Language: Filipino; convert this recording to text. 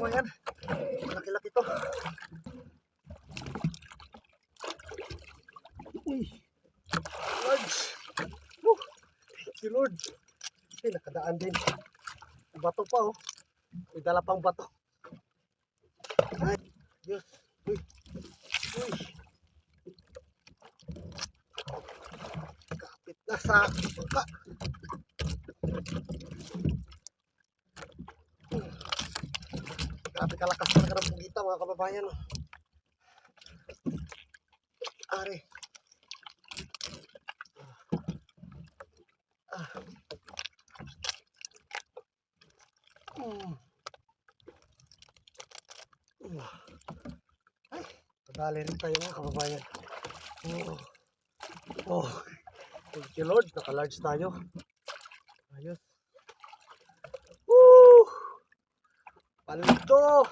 kababayan. Malaki-laki to. Uy, large. Thank you Lord. Ay, nakadaan din. Bato pa oh. May dala pang bato. Ay, Diyos. Uy. Uy. Kapit na sa baka. Grabe kalakas talaga ng pugita mga kababayan. Are. Ay, padali rin tayo mga kababayan. Oh, thank you Lord, naka-large tayo. Ayos. Woo! Palito!